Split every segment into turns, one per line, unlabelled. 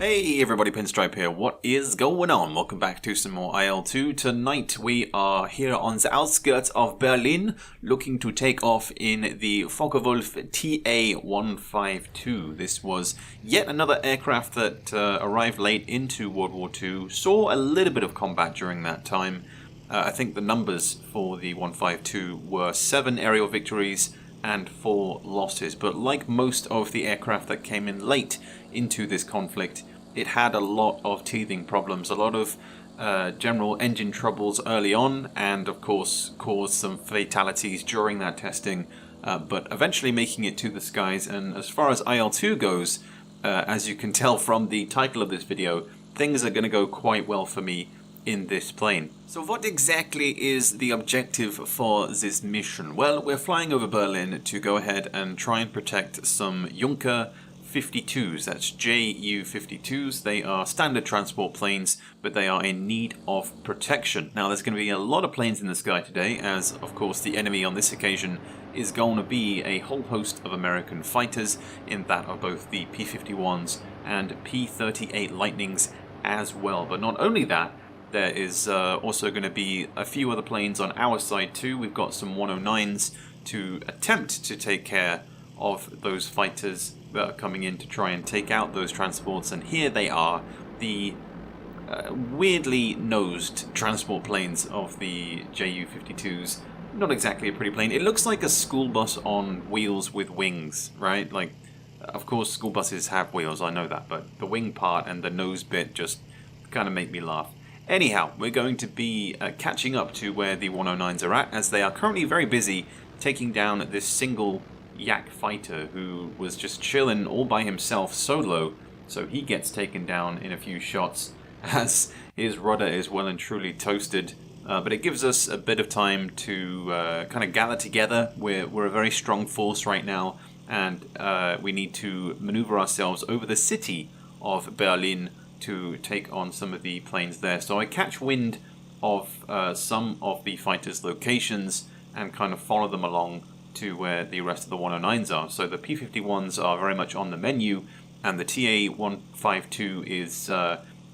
Hey everybody, Pinstripe here. What is going on? Welcome back to some more IL-2. Tonight we are here on the outskirts of Berlin, looking to take off in the Focke-Wulf Ta-152. This was yet another aircraft that arrived late into World War II, saw a little bit of combat during that time. I think the numbers for the 152 were 7 aerial victories and 4 losses, but like most of the aircraft that came in late into this conflict, it had a lot of teething problems, a lot of general engine troubles early on, and of course caused some fatalities during that testing, but eventually making it to the skies. And as far as IL-2 goes, as you can tell from the title of this video, things are going to go quite well for me in this plane. So what exactly is the objective for this mission? Well, we're flying over Berlin to go ahead and try and protect some Junker 52s, that's Ju-52s. They are standard transport planes, but they are in need of protection. Now there's going to be a lot of planes in the sky today, as of course the enemy on this occasion is going to be a whole host of American fighters, in that of both the P-51s and P-38 Lightnings as well. But not only that, there is also going to be a few other planes on our side too. We've got some 109s to attempt to take care of those fighters that are coming in to try and take out those transports. And here they are, the weirdly nosed transport planes of the Ju-52s. Not exactly a pretty plane. It looks like a school bus on wheels with wings, right? Like, of course school buses have wheels, I know that, but the wing part and the nose bit just kind of make me laugh. Anyhow, we're going to be catching up to where the 109s are at, as they are currently very busy taking down this single Yak fighter who was just chilling all by himself solo, so he gets taken down in a few shots as his rudder is well and truly toasted. But it gives us a bit of time to kind of gather together. We're a very strong force right now, and we need to maneuver ourselves over the city of Berlin to take on some of the planes there. So I catch wind of some of the fighters' locations and kind of follow them along to where the rest of the 109s are. So the P-51s are very much on the menu, and the Ta-152 is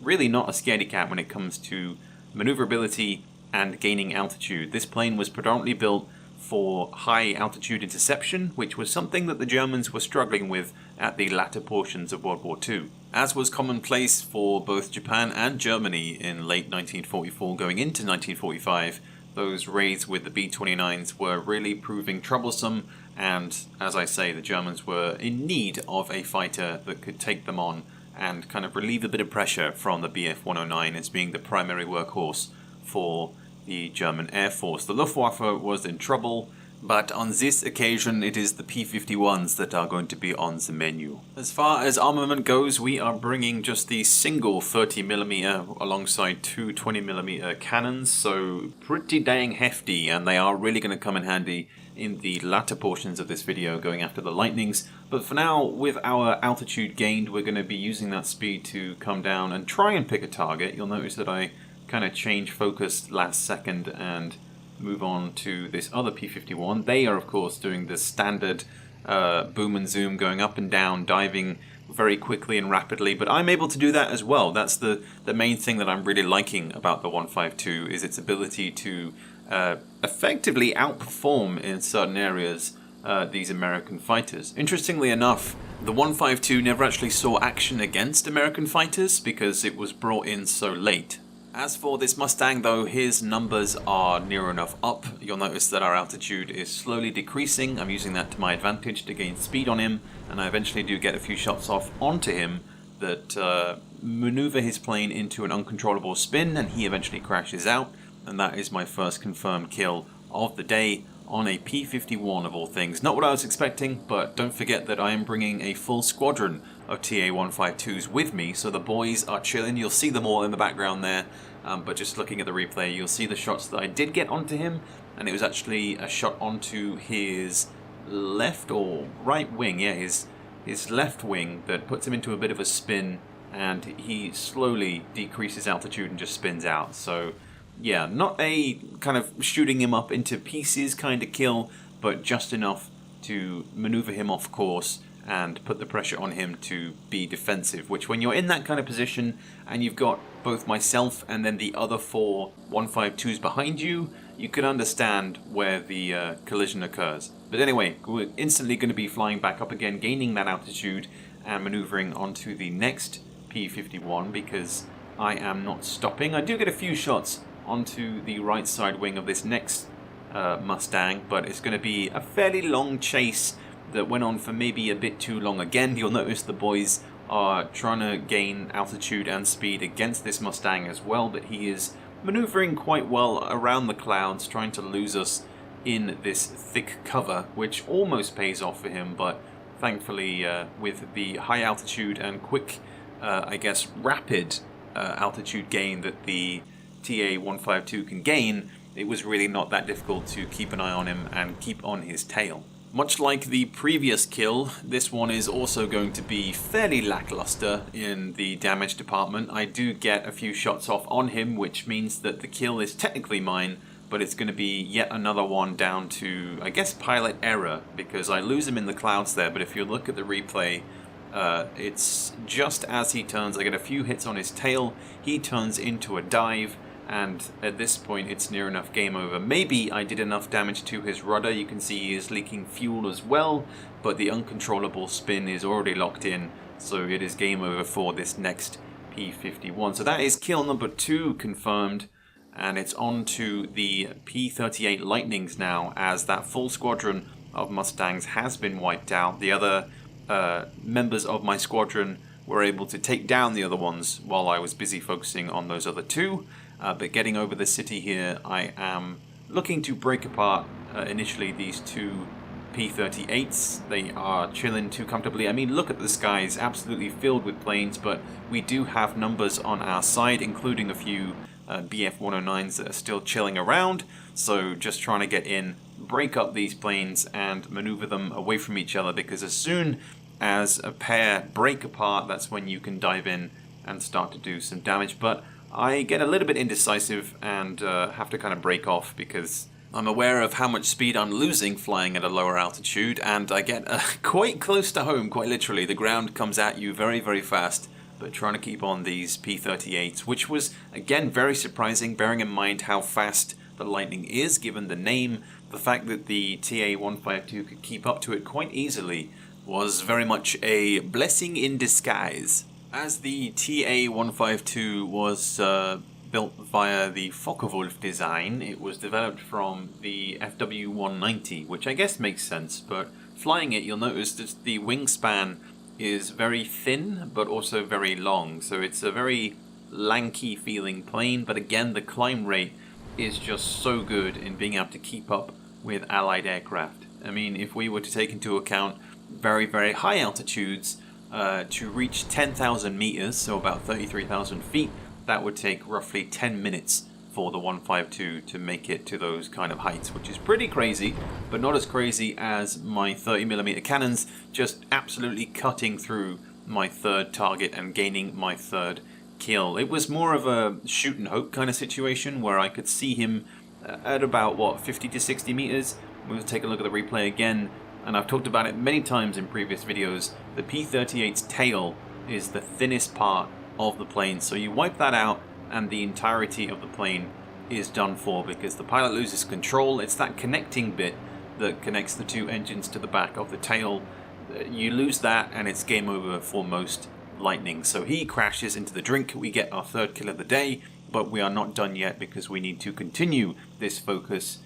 really not a scaredy cat when it comes to maneuverability and gaining altitude. This plane was predominantly built for high altitude interception, which was something that the Germans were struggling with at the latter portions of World War II. As was commonplace for both Japan and Germany in late 1944 going into 1945, those raids with the B-29s were really proving troublesome, and as I say, the Germans were in need of a fighter that could take them on and kind of relieve a bit of pressure from the Bf-109 as being the primary workhorse for the German Air Force. The Luftwaffe was in trouble, but on this occasion it is the P-51s that are going to be on the menu. As far as armament goes, we are bringing just the single 30mm alongside 2 20mm cannons, so pretty dang hefty, and they are really going to come in handy in the latter portions of this video going after the Lightnings. But for now, with our altitude gained, we're going to be using that speed to come down and try and pick a target. You'll notice that I kind of change focus last second and move on to this other P-51. They are of course doing the standard boom and zoom, going up and down, diving very quickly and rapidly, but I'm able to do that as well. That's the main thing that I'm really liking about the 152, is its ability to effectively outperform in certain areas these American fighters. Interestingly enough, the 152 never actually saw action against American fighters because it was brought in so late. As for this Mustang though, his numbers are near enough up. You'll notice that our altitude is slowly decreasing. I'm using that to my advantage to gain speed on him, and I eventually do get a few shots off onto him that maneuver his plane into an uncontrollable spin, and he eventually crashes out, and that is my first confirmed kill of the day on a P-51 of all things. Not what I was expecting, but don't forget that I am bringing a full squadron of Ta-152s with me, so the boys are chilling. You'll see them all in the background there, but just looking at the replay, you'll see the shots that I did get onto him, and it was actually a shot onto his left or right wing, yeah, his left wing, that puts him into a bit of a spin, and he slowly decreases altitude and just spins out. So yeah, not a kind of shooting him up into pieces kind of kill, but just enough to maneuver him off course and put the pressure on him to be defensive, which when you're in that kind of position and you've got both myself and then the other 4 152s behind you, you can understand where the collision occurs. But anyway, we're instantly going to be flying back up again, gaining that altitude and maneuvering onto the next P-51 because I am not stopping. I do get a few shots onto the right side wing of this next Mustang, but it's going to be a fairly long chase that went on for maybe a bit too long. Again, you'll notice the boys are trying to gain altitude and speed against this Mustang as well, but he is maneuvering quite well around the clouds, trying to lose us in this thick cover, which almost pays off for him, but thankfully with the high altitude and quick, I guess rapid altitude gain that the Ta-152 can gain, it was really not that difficult to keep an eye on him and keep on his tail. Much like the previous kill, this one is also going to be fairly lackluster in the damage department. I do get a few shots off on him, which means that the kill is technically mine, but it's going to be yet another one down to, I guess, pilot error, because I lose him in the clouds there, but if you look at the replay, it's just as he turns, I get a few hits on his tail, he turns into a dive, and at this point it's near enough game over. Maybe I did enough damage to his rudder. You can see he is leaking fuel as well, but the uncontrollable spin is already locked in, so it is game over for this next P-51. So that is kill number 2 confirmed, and it's on to the P-38 Lightnings now, as that full squadron of Mustangs has been wiped out. The other members of my squadron were able to take down the other ones while I was busy focusing on those other 2. But getting over the city here, I am looking to break apart initially these 2 P-38s. They are chilling too comfortably. I mean, look at the skies, absolutely filled with planes, but we do have numbers on our side, including a few BF-109s that are still chilling around. So just trying to get in, break up these planes and maneuver them away from each other, because as soon as a pair break apart, that's when you can dive in and start to do some damage. But I get a little bit indecisive and have to kind of break off because I'm aware of how much speed I'm losing flying at a lower altitude, and I get quite close to home, quite literally. The ground comes at you very, very fast, but trying to keep on these P-38s, which was, again, very surprising, bearing in mind how fast the Lightning is, given the name. The fact that the Ta-152 could keep up to it quite easily was very much a blessing in disguise. As the Ta-152 was built via the Focke-Wulf design, it was developed from the FW-190, which I guess makes sense, but flying it, you'll notice that the wingspan is very thin, but also very long, so it's a very lanky feeling plane, but again, the climb rate is just so good in being able to keep up with Allied aircraft. I mean, if we were to take into account very, very high altitudes, to reach 10,000 meters, so about 33,000 feet, that would take roughly 10 minutes for the 152 to make it to those kind of heights, which is pretty crazy, but not as crazy as my 30mm cannons just absolutely cutting through my 3rd target and gaining my 3rd kill. It was more of a shoot and hope kind of situation where I could see him at about, what, 50 to 60 meters. We'll take a look at the replay again, and I've talked about it many times in previous videos. The P-38's tail is the thinnest part of the plane, so you wipe that out and the entirety of the plane is done for, because the pilot loses control. It's that connecting bit that connects the 2 engines to the back of the tail. You lose that and it's game over for most Lightnings. So he crashes into the drink. We get our 3rd kill of the day, but we are not done yet because we need to continue this focus.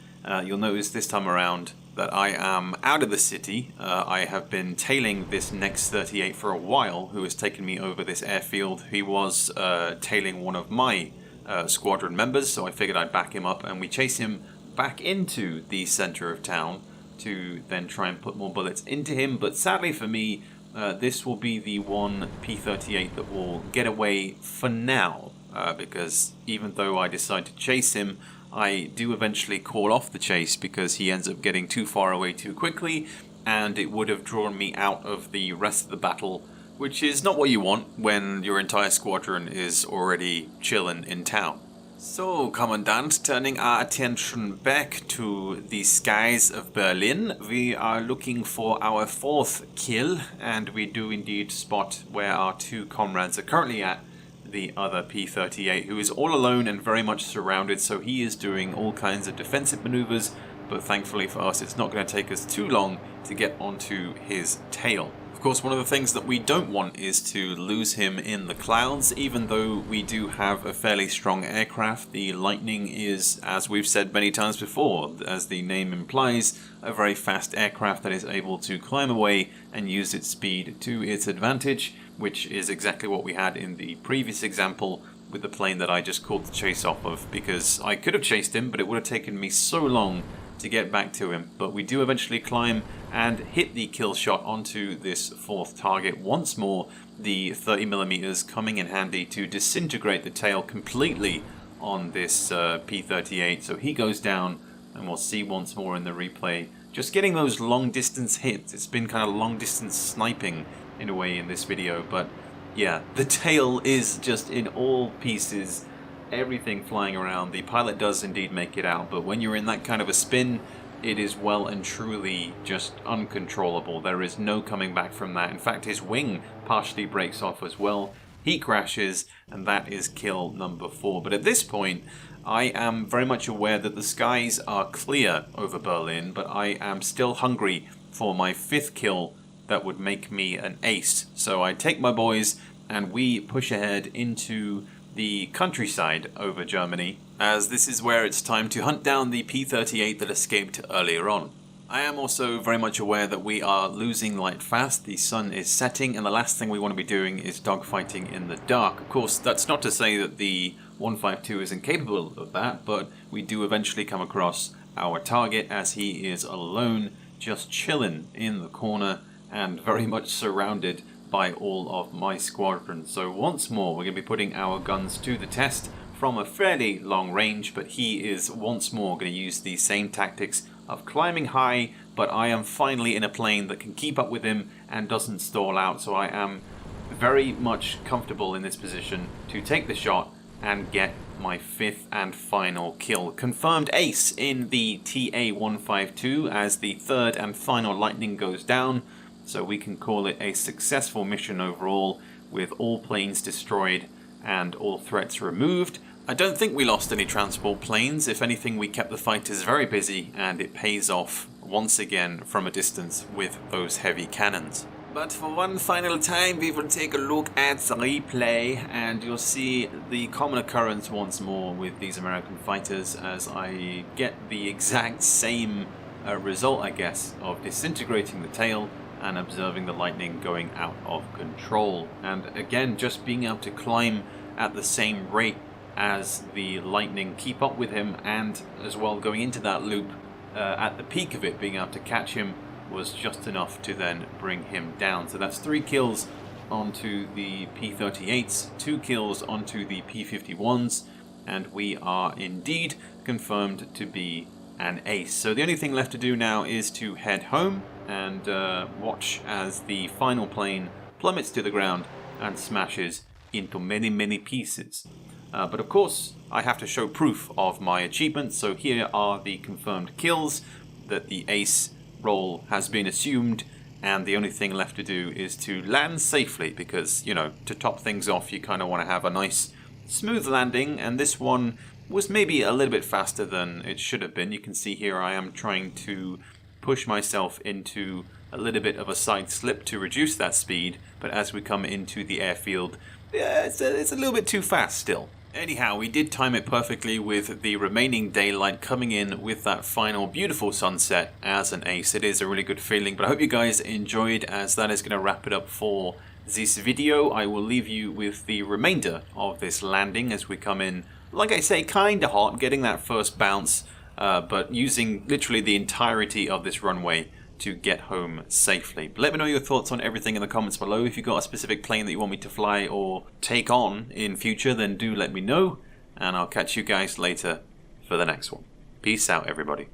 You'll notice this time around that I am out of the city. I have been tailing this next 38 for a while, who has taken me over this airfield. He was tailing one of my squadron members, so I figured I'd back him up, and we chase him back into the center of town to then try and put more bullets into him. But sadly for me, this will be the one P-38 that will get away for now, because even though I decide to chase him, I do eventually call off the chase because he ends up getting too far away too quickly, and it would have drawn me out of the rest of the battle, which is not what you want when your entire squadron is already chilling in town. So, Commandant, turning our attention back to the skies of Berlin, we are looking for our 4th kill, and we do indeed spot where our 2 comrades are currently at, the other P-38, who is all alone and very much surrounded, so he is doing all kinds of defensive maneuvers, but thankfully for us it's not going to take us too long to get onto his tail. Of course, one of the things that we don't want is to lose him in the clouds. Even though we do have a fairly strong aircraft, the Lightning is, as we've said many times before, as the name implies, a very fast aircraft that is able to climb away and use its speed to its advantage, which is exactly what we had in the previous example with the plane that I just called the chase off of, because I could have chased him, but it would have taken me so long to get back to him. But we do eventually climb and hit the kill shot onto this 4th target once more, the 30mm coming in handy to disintegrate the tail completely on this P-38. So he goes down, and we'll see once more in the replay, just getting those long distance hits. It's been kind of long distance sniping in a way in this video, but yeah, the tail is just in all pieces, everything flying around. The pilot does indeed make it out, but when you're in that kind of a spin, it is well and truly just uncontrollable. There is no coming back from that. In fact, his wing partially breaks off as well. He crashes, and that is kill number 4. But at this point, I am very much aware that the skies are clear over Berlin, but I am still hungry for my 5th kill that would make me an ace. So I take my boys, and we push ahead into the countryside over Germany, as this is where it's time to hunt down the P-38 that escaped earlier on. I am also very much aware that we are losing light fast, the sun is setting, and the last thing we want to be doing is dogfighting in the dark. Of course, that's not to say that the 152 is incapable of that, but we do eventually come across our target as he is alone, just chilling in the corner and very much surrounded by all of my squadron. So once more we're going to be putting our guns to the test from a fairly long range, but he is once more going to use the same tactics of climbing high, but I am finally in a plane that can keep up with him and doesn't stall out, so I am very much comfortable in this position to take the shot and get my 5th and final kill. Confirmed ace in the Ta-152 as the 3rd and final Lightning goes down. So we can call it a successful mission overall, with all planes destroyed and all threats removed. I don't think we lost any transport planes. If anything, we kept the fighters very busy, and it pays off once again from a distance with those heavy cannons. But for one final time, we will take a look at the replay, and you'll see the common occurrence once more with these American fighters, as I get the exact same result, I guess, of disintegrating the tail and observing the Lightning going out of control. And again, just being able to climb at the same rate as the Lightning, keep up with him, and as well going into that loop at the peak of it, being able to catch him was just enough to then bring him down. So that's 3 kills onto the P-38s, 2 kills onto the P-51s, and we are indeed confirmed to be an ace. So the only thing left to do now is to head home and watch as the final plane plummets to the ground and smashes into many pieces. But of course, I have to show proof of my achievement, so here are the confirmed kills, that the ace role has been assumed, and the only thing left to do is to land safely, because, you know, to top things off, you kind of want to have a nice smooth landing, and this one was maybe a little bit faster than it should have been. You can see here I am trying to push myself into a little bit of a side slip to reduce that speed, but as we come into the airfield, yeah, it's a little bit too fast still. Anyhow, we did time it perfectly with the remaining daylight coming in with that final beautiful sunset as an ace. It is a really good feeling, but I hope you guys enjoyed, as that is going to wrap it up for this video. I will leave you with the remainder of this landing as we come in, like I say, kind of hot, getting that first bounce, but using literally the entirety of this runway to get home safely. But let me know your thoughts on everything in the comments below. If you've got a specific plane that you want me to fly or take on in future, then do let me know, and I'll catch you guys later for the next one. Peace out, everybody.